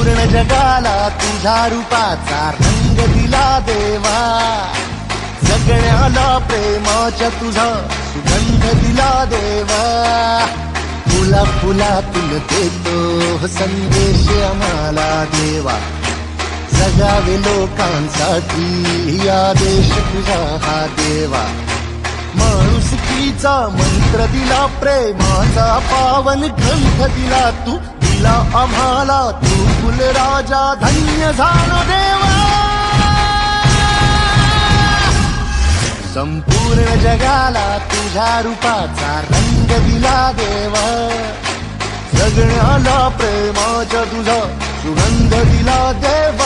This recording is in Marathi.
संपूर्ण जगाला तुझ्या रूपाचा रंग दिला देवा, जगण्याला प्रेमाच्या तुझा सुगंध दिला देवा. फुला फुलातून देतो संदेश आम्हाला देवा, जगावे लोकांसाठी या देश तुझा हा देवा. माणुसकीचा मंत्र दिला, प्रेमाचा पावन ग्रंथ दिला तू, दिला आम्हाला तू कुलराजा, धन्य झालो देवा. संपूर्ण जगाला तुझ्या रूपाचा रंग दिला देवा, जगण्याला प्रेमाच्या तुझा सुगंध दिला देवा.